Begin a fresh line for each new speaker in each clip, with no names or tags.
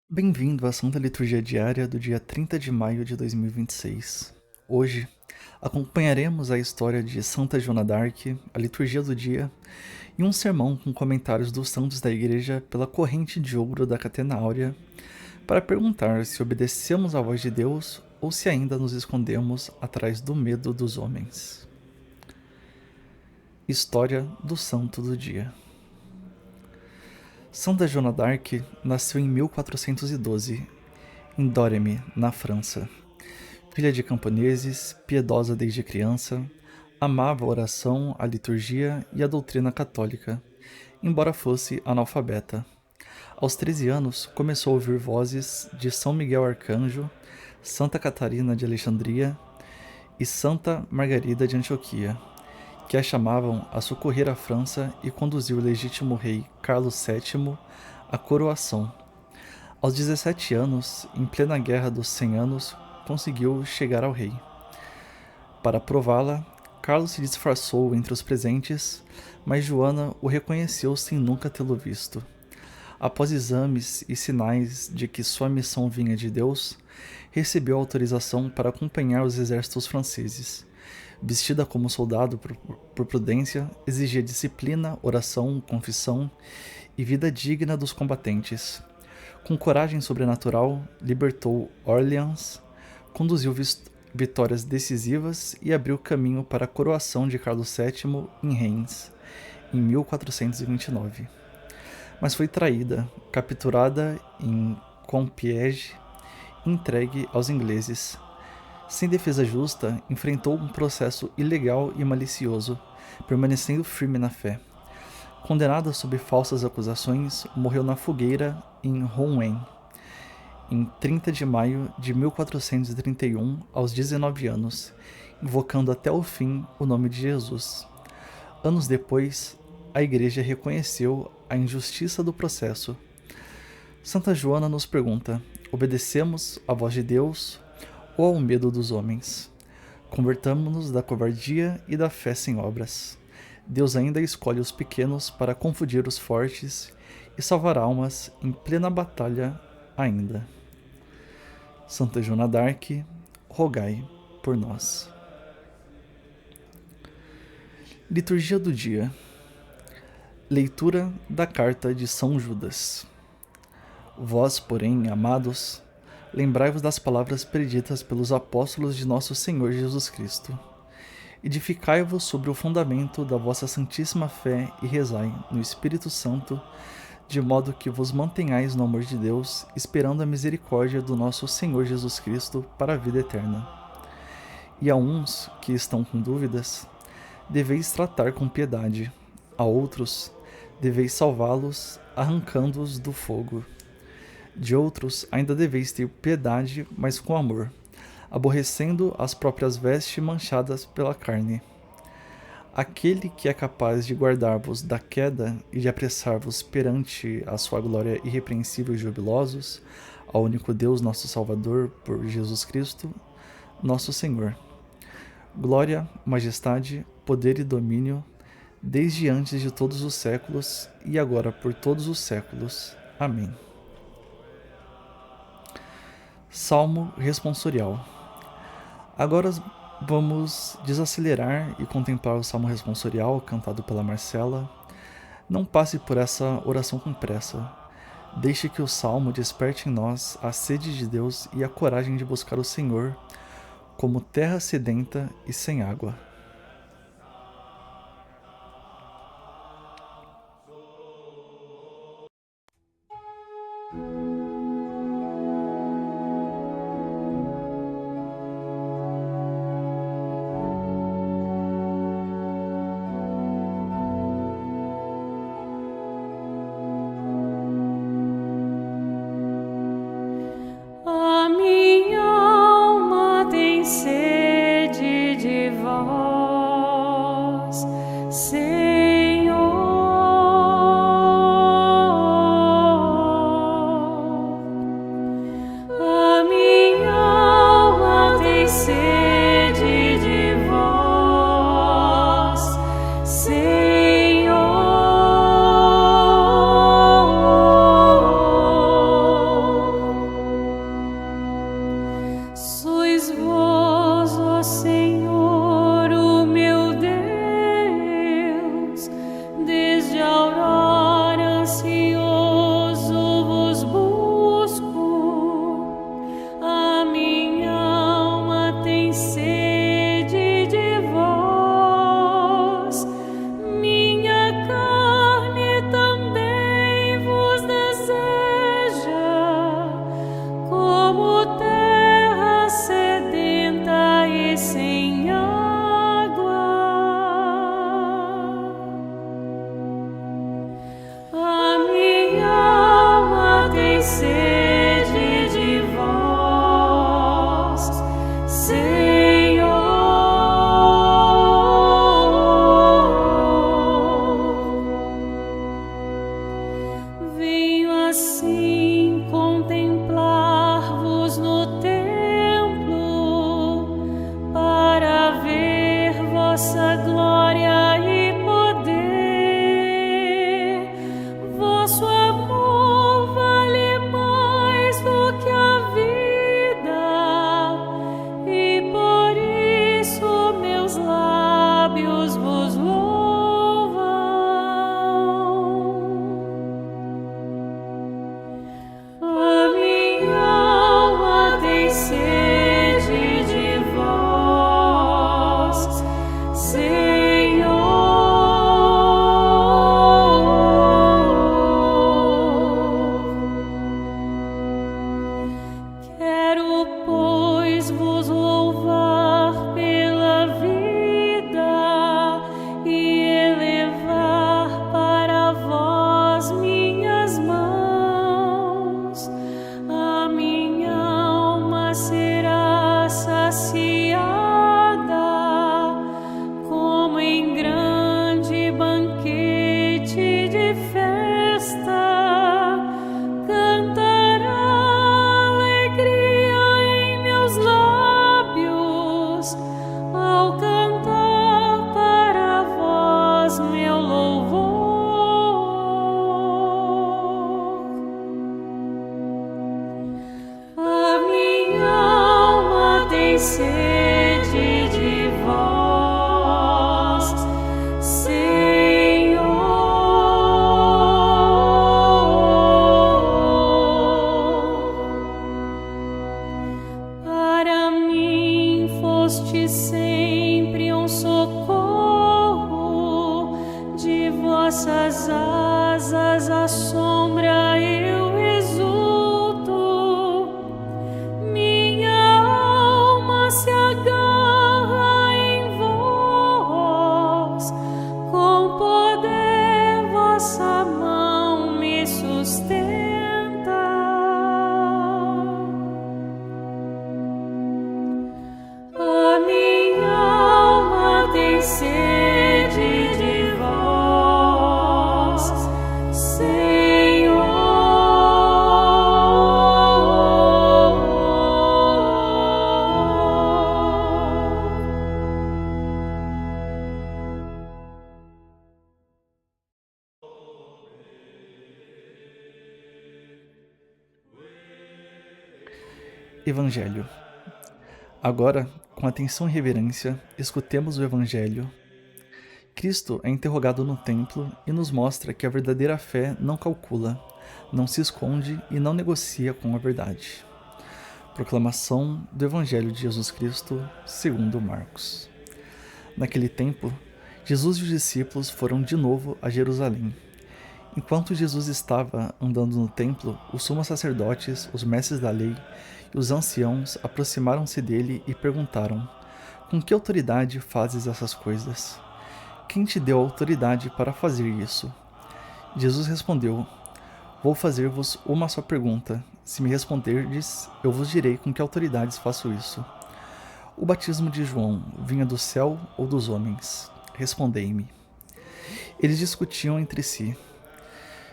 Bem-vindo à Santa Liturgia Diária do dia 30 de maio de 2026. Hoje, acompanharemos a história de Santa Joana d'Arc, a liturgia do dia e um sermão com comentários dos santos da Igreja pela corrente de ouro da Catena Áurea, para perguntar se obedecemos à voz de Deus ou se ainda nos escondemos atrás do medo dos homens. História do Santo do Dia. Santa Joana d'Arc nasceu em 1412, em Domremy, na França. Filha de camponeses, piedosa desde criança, amava a oração, a liturgia e a doutrina católica, embora fosse analfabeta. Aos 13 anos, começou a ouvir vozes de São Miguel Arcanjo, Santa Catarina de Alexandria e Santa Margarida de Antioquia, que a chamavam a socorrer a França e conduzir o legítimo rei Carlos VII à coroação. Aos 17 anos, em plena Guerra dos 100 Anos, conseguiu chegar ao rei. Para prová-la, Carlos se disfarçou entre os presentes, mas Joana o reconheceu sem nunca tê-lo visto. Após exames e sinais de que sua missão vinha de Deus, recebeu autorização para acompanhar os exércitos franceses. Vestida como soldado por prudência, exigia disciplina, oração, confissão e vida digna dos combatentes. Com coragem sobrenatural, libertou Orleans, conduziu vitórias decisivas e abriu caminho para a coroação de Carlos VII em Reims, em 1429. Mas foi traída, capturada em Compiègne e entregue aos ingleses. Sem defesa justa, enfrentou um processo ilegal e malicioso, permanecendo firme na fé. Condenada sob falsas acusações, morreu na fogueira em Rouen, em 30 de maio de 1431, aos 19 anos, invocando até o fim o nome de Jesus. Anos depois, a Igreja reconheceu a injustiça do processo. Santa Joana nos pergunta: obedecemos à voz de Deus ou ao medo dos homens? Convertamo-nos da covardia e da fé sem obras. Deus ainda escolhe os pequenos para confundir os fortes e salvar almas em plena batalha ainda. Santa Joana d'Arc, rogai por nós. Liturgia do dia. Leitura da carta de São Judas. Vós, porém, amados, lembrai-vos das palavras preditas pelos apóstolos de nosso Senhor Jesus Cristo. Edificai-vos sobre o fundamento da vossa santíssima fé e rezai no Espírito Santo, de modo que vos mantenhais no amor de Deus, esperando a misericórdia do nosso Senhor Jesus Cristo para a vida eterna. E a uns que estão com dúvidas, deveis tratar com piedade; a outros, deveis salvá-los, arrancando-os do fogo. De outros, ainda deveis ter piedade, mas com amor, aborrecendo as próprias vestes manchadas pela carne. Aquele que é capaz de guardar-vos da queda e de apressar-vos perante a sua glória irrepreensível e jubilosos, ao único Deus nosso Salvador, por Jesus Cristo, nosso Senhor. Glória, majestade, poder e domínio, desde antes de todos os séculos e agora por todos os séculos. Amém. Salmo responsorial. Agora vamos desacelerar e contemplar o Salmo responsorial cantado pela Marcela. Não passe por essa oração com pressa. Deixe que o Salmo desperte em nós a sede de Deus e a coragem de buscar o Senhor como terra sedenta e sem água.
A minha alma tem sede de vós, Senhor. alma tem sede de vós, Senhor. Quero, pois, vos louvar pela vida e elevar para vós minhas mãos. A minha alma será saciada como em grande banquete de festa. Cantará alegria em meus lábios ao cantar para vós meu louvor. A minha alma tem sede de vós, Senhor. Para mim foste sempre um socorro, de vossas asas à sombra eu exulto. Minha alma se agarra em vós, com poder vossa mão me sustenta. A minha alma tem sede de vós,
Evangelho. Agora, com atenção e reverência, escutemos o Evangelho. Cristo é interrogado no templo e nos mostra que a verdadeira fé não calcula, não se esconde e não negocia com a verdade. Proclamação do Evangelho de Jesus Cristo, segundo Marcos. Naquele tempo, Jesus e os discípulos foram de novo a Jerusalém. Enquanto Jesus estava andando no templo, os sumos sacerdotes, os mestres da lei e os anciãos aproximaram-se dele e perguntaram: com que autoridade fazes essas coisas? Quem te deu autoridade para fazer isso? Jesus respondeu: vou fazer-vos uma só pergunta. Se me responderdes, eu vos direi com que autoridades faço isso. O batismo de João vinha do céu ou dos homens? Respondei-me. Eles discutiam entre si.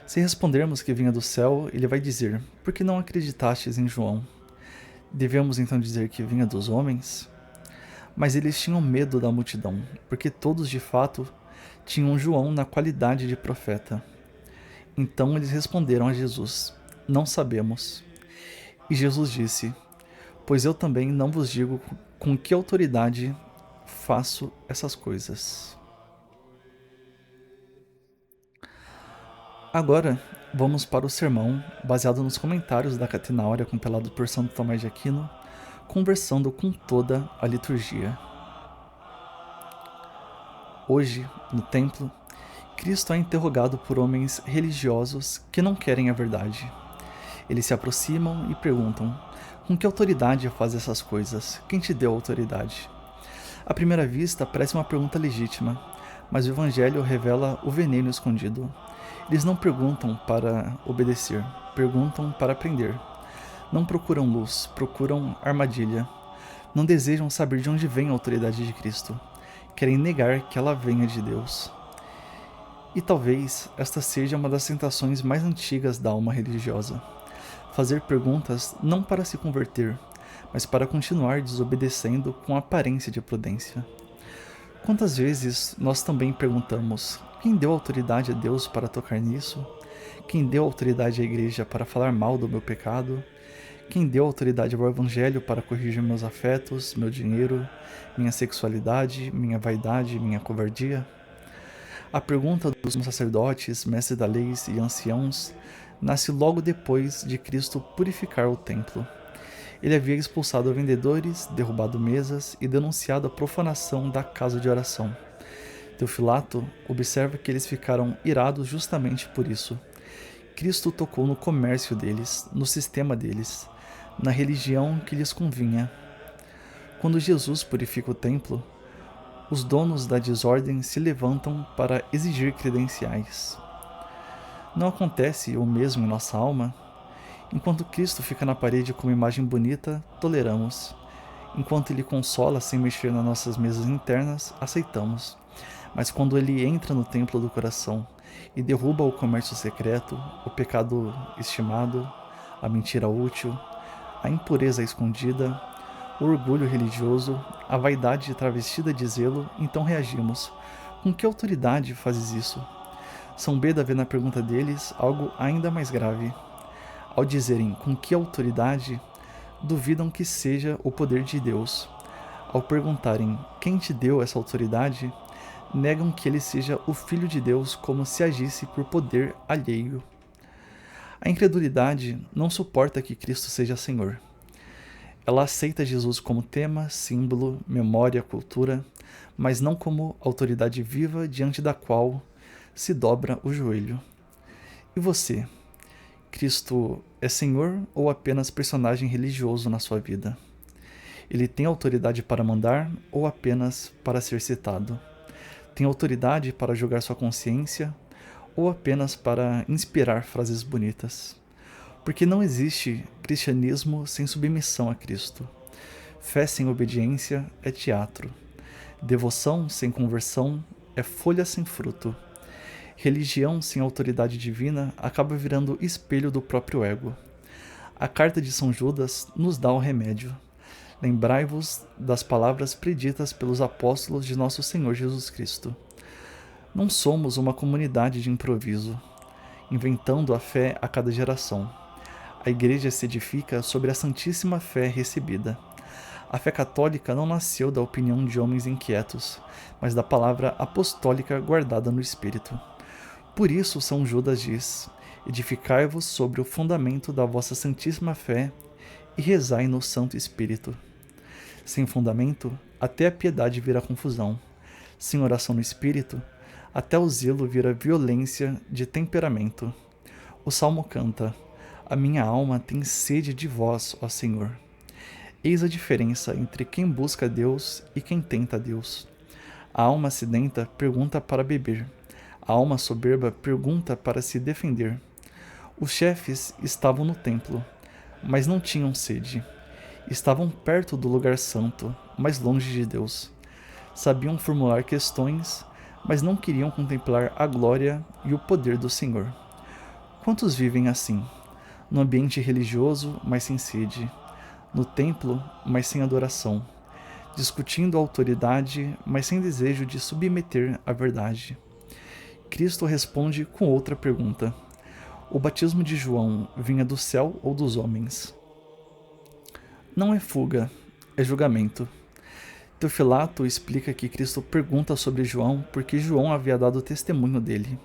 Se respondermos que vinha do céu, ele vai dizer: por que não acreditastes em João? Devemos então dizer que vinha dos homens? Mas eles tinham medo da multidão, porque todos de fato tinham João na qualidade de profeta. Então eles responderam a Jesus: não sabemos. E Jesus disse: pois eu também não vos digo com que autoridade faço essas coisas. Agora, vamos para o sermão, baseado nos comentários da Catena Áurea compilado por Santo Tomás de Aquino, conversando com toda a liturgia. Hoje, no templo, Cristo é interrogado por homens religiosos que não querem a verdade. Eles se aproximam e perguntam: com que autoridade faz essas coisas? Quem te deu autoridade? À primeira vista, parece uma pergunta legítima, mas o Evangelho revela o veneno escondido. Eles não perguntam para obedecer, perguntam para aprender. Não procuram luz, procuram armadilha. Não desejam saber de onde vem a autoridade de Cristo. Querem negar que ela venha de Deus. E talvez esta seja uma das tentações mais antigas da alma religiosa. Fazer perguntas não para se converter, mas para continuar desobedecendo com aparência de prudência. Quantas vezes nós também perguntamos: quem deu autoridade a Deus para tocar nisso? Quem deu autoridade à igreja para falar mal do meu pecado? Quem deu autoridade ao Evangelho para corrigir meus afetos, meu dinheiro, minha sexualidade, minha vaidade, minha covardia? A pergunta dos sacerdotes, mestres da lei e anciãos nasce logo depois de Cristo purificar o templo. Ele havia expulsado vendedores, derrubado mesas e denunciado a profanação da casa de oração. Teofilato observa que eles ficaram irados justamente por isso. Cristo tocou no comércio deles, no sistema deles, na religião que lhes convinha. Quando Jesus purifica o templo, os donos da desordem se levantam para exigir credenciais. Não acontece o mesmo em nossa alma? Enquanto Cristo fica na parede com uma imagem bonita, toleramos. Enquanto Ele consola sem mexer nas nossas mesas internas, aceitamos. Mas quando Ele entra no templo do coração e derruba o comércio secreto, o pecado estimado, a mentira útil, a impureza escondida, o orgulho religioso, a vaidade travestida de zelo, então reagimos. Com que autoridade fazes isso? São Beda vê na pergunta deles algo ainda mais grave. Ao dizerem com que autoridade, duvidam que seja o poder de Deus. Ao perguntarem quem te deu essa autoridade, negam que ele seja o Filho de Deus como se agisse por poder alheio. A incredulidade não suporta que Cristo seja Senhor. Ela aceita Jesus como tema, símbolo, memória, cultura, mas não como autoridade viva diante da qual se dobra o joelho. E você? Cristo é Senhor ou apenas personagem religioso na sua vida? Ele tem autoridade para mandar ou apenas para ser citado? Tem autoridade para julgar sua consciência ou apenas para inspirar frases bonitas? Porque não existe cristianismo sem submissão a Cristo. Fé sem obediência é teatro. Devoção sem conversão é folha sem fruto. Religião sem autoridade divina acaba virando espelho do próprio ego. A carta de São Judas nos dá o remédio. Lembrai-vos das palavras preditas pelos apóstolos de nosso Senhor Jesus Cristo. Não somos uma comunidade de improviso, inventando a fé a cada geração. A Igreja se edifica sobre a santíssima fé recebida. A fé católica não nasceu da opinião de homens inquietos, mas da palavra apostólica guardada no Espírito. Por isso São Judas diz: edificai-vos sobre o fundamento da vossa santíssima fé e rezai no Santo Espírito. Sem fundamento, até a piedade vira confusão. Sem oração no Espírito, até o zelo vira violência de temperamento. O Salmo canta: a minha alma tem sede de vós, ó Senhor. Eis a diferença entre quem busca Deus e quem tenta Deus. A alma sedenta pergunta para beber. A alma soberba pergunta para se defender. Os chefes estavam no templo, mas não tinham sede. Estavam perto do lugar santo, mas longe de Deus. Sabiam formular questões, mas não queriam contemplar a glória e o poder do Senhor. Quantos vivem assim? No ambiente religioso, mas sem sede. No templo, mas sem adoração. Discutindo a autoridade, mas sem desejo de submeter a verdade. Cristo responde com outra pergunta: o batismo de João vinha do céu ou dos homens? Não é fuga, é julgamento. Teofilato explica que Cristo pergunta sobre João porque João havia dado testemunho dele.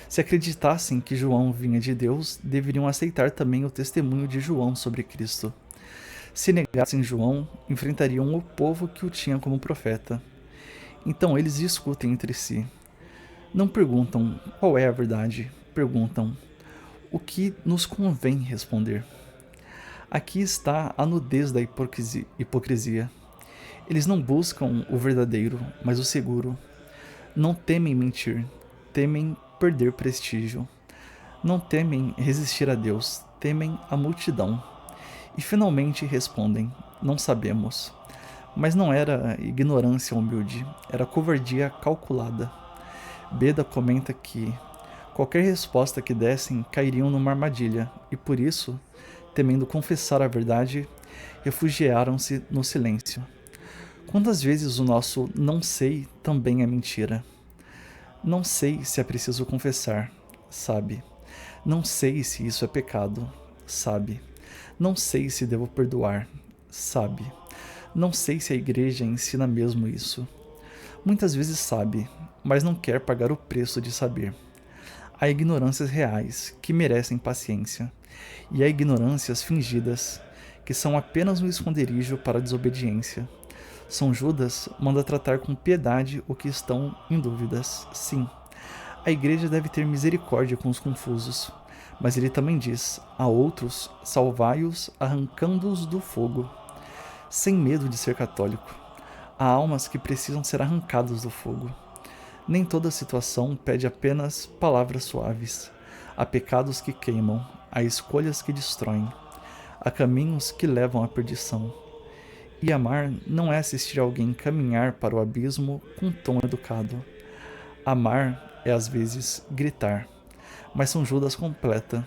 Se acreditassem que João vinha de Deus, deveriam aceitar também o testemunho de João sobre Cristo. Se negassem João, enfrentariam o povo que o tinha como profeta. Então eles discutem entre si. Não perguntam qual é a verdade, perguntam o que nos convém responder. Aqui está a nudez da hipocrisia. Eles não buscam o verdadeiro, mas o seguro. Não temem mentir, temem perder prestígio. Não temem resistir a Deus, temem a multidão. E finalmente respondem: não sabemos. Mas não era ignorância humilde, era covardia calculada. Beda comenta que qualquer resposta que dessem cairiam numa armadilha, e por isso, temendo confessar a verdade, refugiaram-se no silêncio. Quantas vezes o nosso não sei também é mentira? Não sei se é preciso confessar, sabe? Não sei se isso é pecado, sabe? Não sei se devo perdoar, sabe? Não sei se a igreja ensina mesmo isso. Muitas vezes sabe, mas não quer pagar o preço de saber. Há ignorâncias reais, que merecem paciência, e há ignorâncias fingidas, que são apenas um esconderijo para a desobediência. São Judas manda tratar com piedade o que estão em dúvidas. Sim, a igreja deve ter misericórdia com os confusos, mas ele também diz: a outros, salvai-os arrancando-os do fogo. Sem medo de ser católico. Há almas que precisam ser arrancadas do fogo. Nem toda situação pede apenas palavras suaves. Há pecados que queimam, há escolhas que destroem, há caminhos que levam à perdição. E amar não é assistir alguém caminhar para o abismo com um tom educado. Amar é às vezes gritar, mas São Judas completa.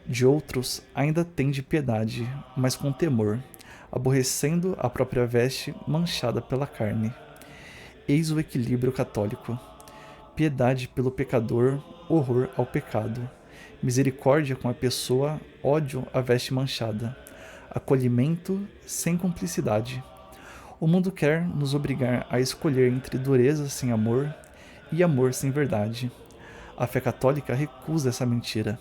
De outros ainda tende piedade, mas com temor, aborrecendo a própria veste manchada pela carne. Eis o equilíbrio católico: piedade pelo pecador, horror ao pecado, misericórdia com a pessoa, ódio à veste manchada, acolhimento sem cumplicidade. O mundo quer nos obrigar a escolher entre dureza sem amor e amor sem verdade. A fé católica recusa essa mentira.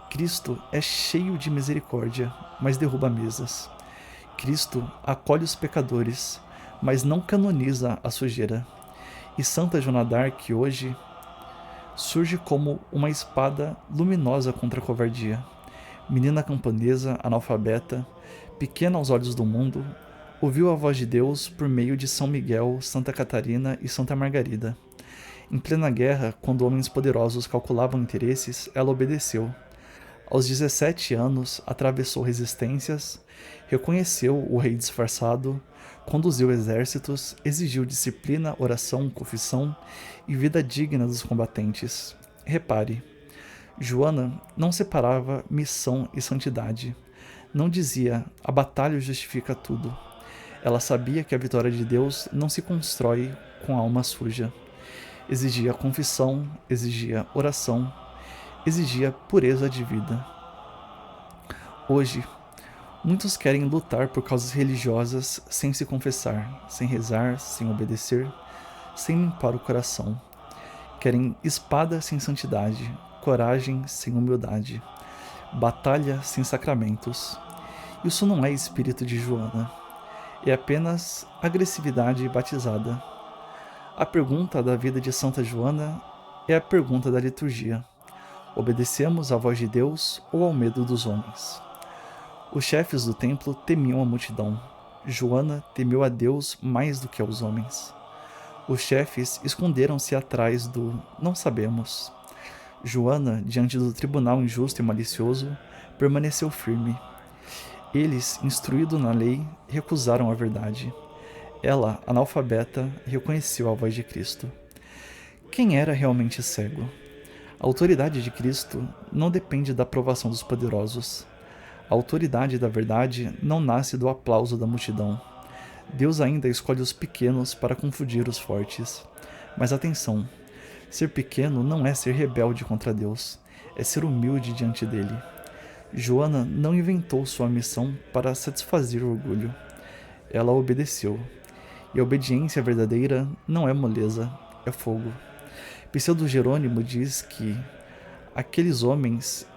Cristo é cheio de misericórdia, mas derruba mesas. Cristo acolhe os pecadores, mas não canoniza a sujeira. E Santa Joana d'Arc hoje surge como uma espada luminosa contra a covardia. Menina camponesa, analfabeta, pequena aos olhos do mundo, ouviu a voz de Deus por meio de São Miguel, Santa Catarina e Santa Margarida. Em plena guerra, quando homens poderosos calculavam interesses, ela obedeceu. Aos 17 anos, atravessou resistências, reconheceu o rei disfarçado, conduziu exércitos, exigiu disciplina, oração, confissão e vida digna dos combatentes. Repare, Joana não separava missão e santidade. Não dizia: a batalha justifica tudo. Ela sabia que a vitória de Deus não se constrói com a alma suja. Exigia confissão, exigia oração, exigia pureza de vida. Hoje, muitos querem lutar por causas religiosas sem se confessar, sem rezar, sem obedecer, sem limpar o coração. Querem espada sem santidade, coragem sem humildade, batalha sem sacramentos. Isso não é espírito de Joana, é apenas agressividade batizada. A pergunta da vida de Santa Joana é a pergunta da liturgia: obedecemos à voz de Deus ou ao medo dos homens? Os chefes do templo temiam a multidão. Joana temeu a Deus mais do que aos homens. Os chefes esconderam-se atrás do "não sabemos". Joana, diante do tribunal injusto e malicioso, permaneceu firme. Eles, instruídos na lei, recusaram a verdade. Ela, analfabeta, reconheceu a voz de Cristo. Quem era realmente cego? A autoridade de Cristo não depende da aprovação dos poderosos. A autoridade da verdade não nasce do aplauso da multidão. Deus ainda escolhe os pequenos para confundir os fortes. Mas atenção, ser pequeno não é ser rebelde contra Deus, é ser humilde diante dele. Joana não inventou sua missão para satisfazer o orgulho. Ela obedeceu. E a obediência verdadeira não é moleza, é fogo. Pseudo Jerônimo diz que aqueles homens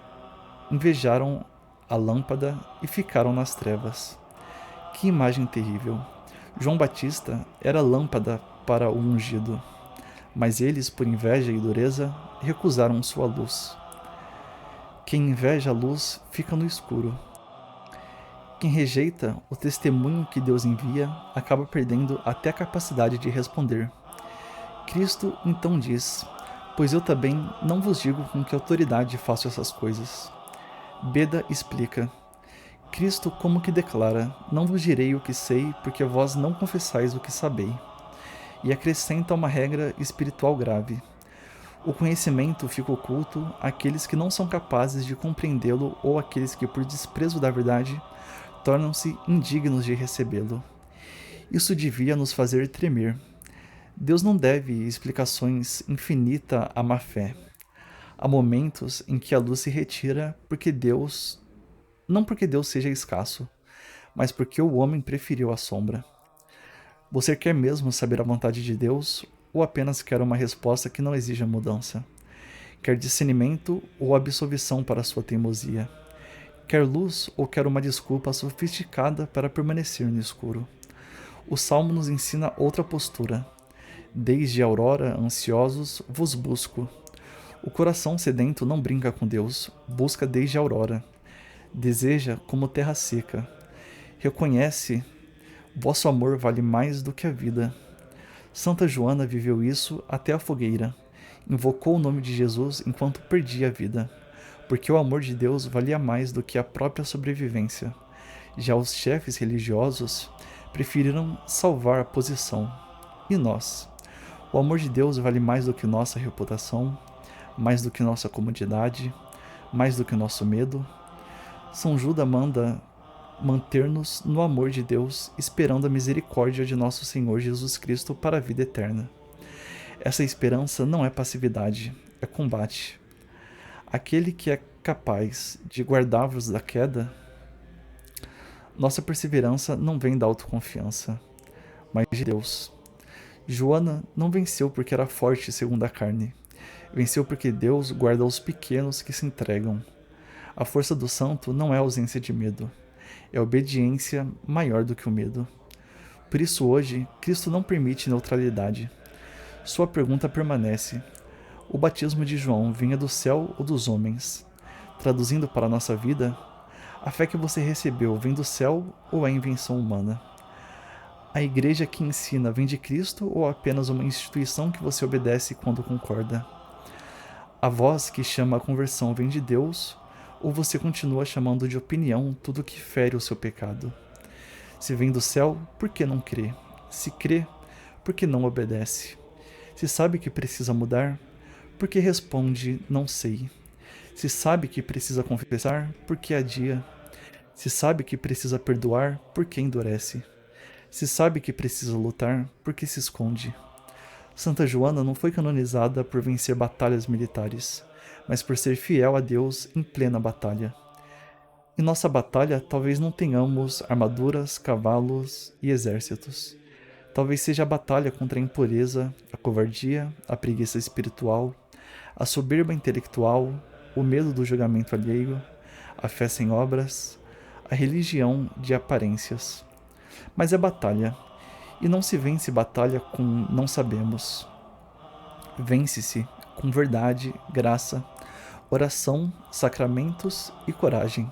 invejaram a lâmpada e ficaram nas trevas. Que imagem terrível! João Batista era lâmpada para o ungido, mas eles, por inveja e dureza, recusaram sua luz. Quem inveja a luz fica no escuro. Quem rejeita o testemunho que Deus envia acaba perdendo até a capacidade de responder. Cristo então diz: pois eu também não vos digo com que autoridade faço essas coisas. Beda explica: Cristo como que declara: não vos direi o que sei, porque vós não confessais o que sabei. E acrescenta uma regra espiritual grave: o conhecimento fica oculto àqueles que não são capazes de compreendê-lo ou àqueles que, por desprezo da verdade, tornam-se indignos de recebê-lo. Isso devia nos fazer tremer. Deus não deve explicações infinitas à má-fé. Há momentos em que a luz se retira não porque Deus seja escasso, mas porque o homem preferiu a sombra. Você quer mesmo saber a vontade de Deus ou apenas quer uma resposta que não exija mudança? quer discernimento ou absolvição para sua teimosia, quer luz ou quer uma desculpa sofisticada para permanecer no escuro. O Salmo nos ensina outra postura. Desde a aurora, ansiosos, vos busco. O coração sedento não brinca com Deus, busca desde a aurora. Deseja como terra seca. Reconhece, vosso amor vale mais do que a vida. Santa Joana viveu isso até a fogueira. Invocou o nome de Jesus enquanto perdia a vida, porque o amor de Deus valia mais do que a própria sobrevivência. Já os chefes religiosos preferiram salvar a posição. E nós? O amor de Deus vale mais do que nossa reputação, mais do que nossa comodidade, mais do que nosso medo. São Judas manda manter-nos no amor de Deus, esperando a misericórdia de nosso Senhor Jesus Cristo para a vida eterna. Essa esperança não é passividade, é combate. Aquele que é capaz de guardar-vos da queda. Nossa perseverança não vem da autoconfiança, mas de Deus. Joana não venceu porque era forte segundo a carne. Venceu porque Deus guarda os pequenos que se entregam. A força do santo não é ausência de medo, é obediência maior do que o medo. Por isso hoje, Cristo não permite neutralidade. Sua pergunta permanece. O batismo de João vinha do céu ou dos homens? Traduzindo para a nossa vida, a fé que você recebeu vem do céu ou é invenção humana? A igreja que ensina vem de Cristo ou apenas uma instituição que você obedece quando concorda? A voz que chama a conversão vem de Deus ou você continua chamando de opinião tudo que fere o seu pecado? Se vem do céu, por que não crê? Se crê, por que não obedece? Se sabe que precisa mudar, por que responde não sei? Se sabe que precisa confessar, por que adia? Se sabe que precisa perdoar, por que endurece? Se sabe que precisa lutar, por que se esconde? Santa Joana não foi canonizada por vencer batalhas militares, mas por ser fiel a Deus em plena batalha. Em nossa batalha, talvez não tenhamos armaduras, cavalos e exércitos. Talvez seja a batalha contra a impureza, a covardia, a preguiça espiritual, a soberba intelectual, o medo do julgamento alheio, a fé sem obras, a religião de aparências. Mas é batalha, e não se vence batalha com não sabemos. Vence-se com verdade, graça, oração, sacramentos e coragem.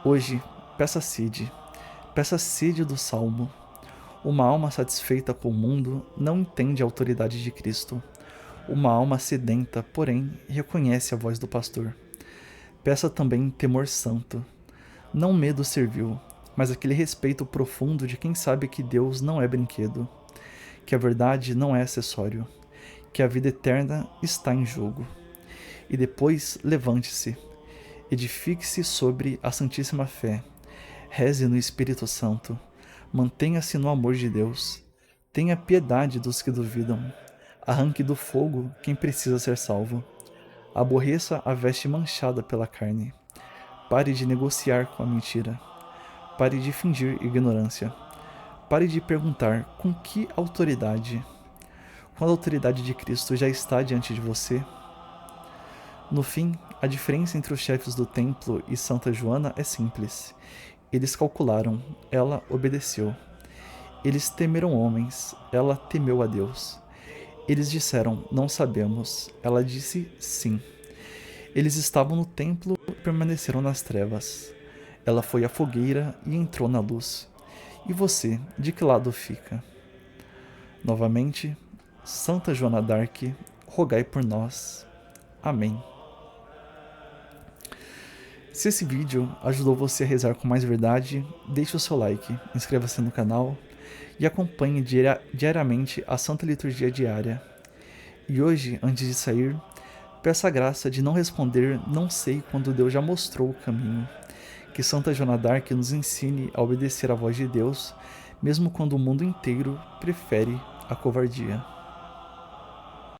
Hoje, peça sede do Salmo. Uma alma satisfeita com o mundo não entende a autoridade de Cristo. Uma alma sedenta, porém, reconhece a voz do pastor. Peça também temor santo. Não medo servil, mas aquele respeito profundo de quem sabe que Deus não é brinquedo, que a verdade não é acessório, que a vida eterna está em jogo. E depois levante-se, edifique-se sobre a Santíssima Fé, reze no Espírito Santo, mantenha-se no amor de Deus, tenha piedade dos que duvidam, arranque do fogo quem precisa ser salvo, aborreça a veste manchada pela carne, pare de negociar com a mentira, pare de fingir ignorância, pare de perguntar com que autoridade, quando a autoridade de Cristo já está diante de você. No fim, a diferença entre os chefes do templo e Santa Joana é simples. Eles calcularam, ela obedeceu. Eles temeram homens, ela temeu a Deus. Eles disseram, não sabemos, ela disse sim. Eles estavam no templo e permaneceram nas trevas. Ela foi à fogueira e entrou na luz. E você, de que lado fica? Novamente, Santa Joana d'Arc, rogai por nós. Amém. Se esse vídeo ajudou você a rezar com mais verdade, deixe o seu like, inscreva-se no canal e acompanhe diariamente a Santa Liturgia Diária. E hoje, antes de sair, peça a graça de não responder não sei quando Deus já mostrou o caminho. Que Santa Joana d'Arc nos ensine a obedecer à voz de Deus, mesmo quando o mundo inteiro prefere a covardia.